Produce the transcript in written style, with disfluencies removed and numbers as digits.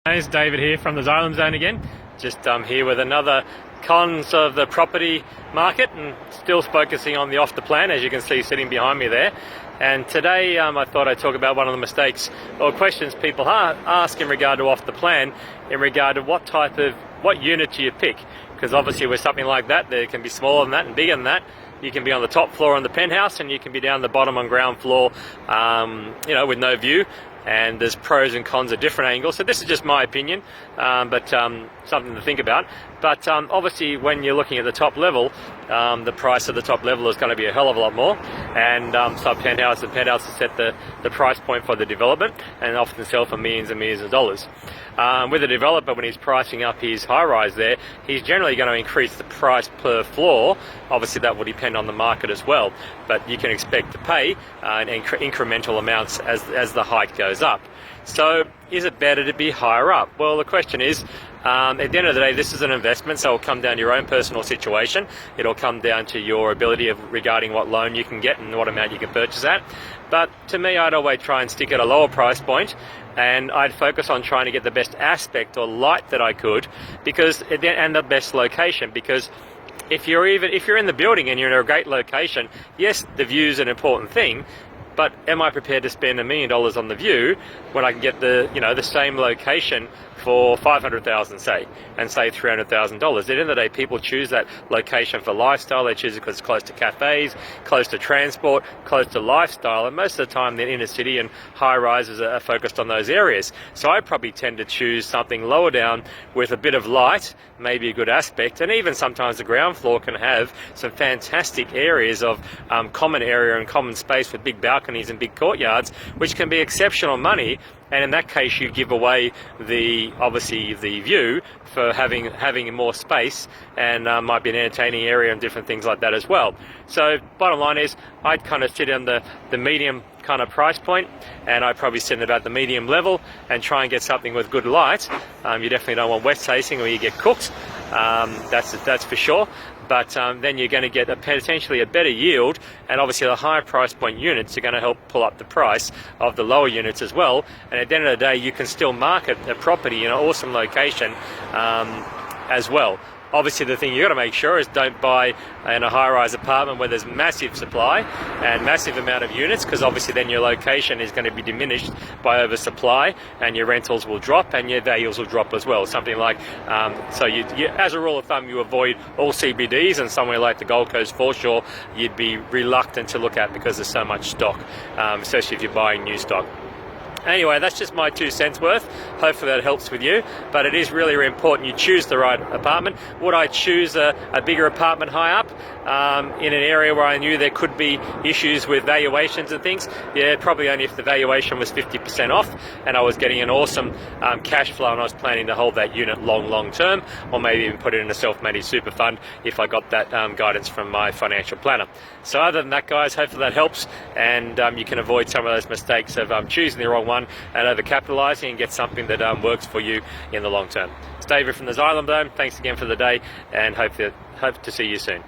It's David here from the Xylem Zone again. Just here with another cons of the property market and still focusing on the off the plan, as you can see sitting behind me there. And today I thought I'd talk about one of the mistakes or questions people ask in regard to off the plan, in regard to what unit do you pick? Because obviously with something like that, there can be smaller than that and bigger than that. You can be on the top floor on the penthouse and you can be down the bottom on ground floor, with no view. And there's pros and cons at different angles. So this is just my opinion, but something to think about. But obviously when you're looking at the top level, the price of the top level is going to be a hell of a lot more. And so the penthouse has set the price point for the development and often sell for millions and millions of dollars. With a developer, when he's pricing up his high-rise there, he's generally going to increase the price per floor. Obviously that will depend on the market as well, but you can expect to pay incremental amounts as the height goes up. So is it better to be higher up? Well, the question is, at the end of the day, this is an investment, so it'll come down to your own personal situation. It'll come down to your ability regarding what loan you can get and what amount you can purchase at. But to me, I'd always try and stick at a lower price point, and I'd focus on trying to get the best aspect or light that I could, and the best location. Because if you're in the building and you're in a great location, yes, the view is an important thing. But am I prepared to spend $1 million on the view when I can get the same location for $500,000, say, and save $300,000? At the end of the day, people choose that location for lifestyle. They choose it because it's close to cafes, close to transport, close to lifestyle, and most of the time the inner city and high rises are focused on those areas. So I probably tend to choose something lower down with a bit of light, maybe a good aspect, and even sometimes the ground floor can have some fantastic areas of common area and common space with big balconies and big courtyards, which can be exceptional money. And in that case, you give away the view for having more space, and might be an entertaining area and different things like that as well. So bottom line is, I'd kind of sit on the medium kind of price point, and I'd probably sit at about the medium level and try and get something with good light. You definitely don't want west facing or you get cooked. That's for sure. But then you're going to get potentially a better yield, and obviously the higher price point units are going to help pull up the price of the lower units as well. And at the end of the day, you can still market a property in an awesome location as well. Obviously the thing you've got to make sure is don't buy in a high-rise apartment where there's massive supply and massive amount of units, because obviously then your location is going to be diminished by oversupply and your rentals will drop and your values will drop as well. Something like, so you, as a rule of thumb, you avoid all CBDs, and somewhere like the Gold Coast foreshore you'd be reluctant to look at because there's so much stock, especially if you're buying new stock. Anyway, that's just my 2 cents worth. Hopefully that helps with you. But it is really, really important you choose the right apartment. Would I choose a bigger apartment high up in an area where I knew there could be issues with valuations and things? Yeah, probably only if the valuation was 50% off and I was getting an awesome cash flow and I was planning to hold that unit long term, or maybe even put it in a self-managed super fund if I got that guidance from my financial planner. So other than that, guys, hopefully that helps, and you can avoid some of those mistakes of choosing the wrong one and overcapitalizing, and get something that works for you in the long term. It's David from the Xylem Zone. Thanks again for the day, and hope to see you soon.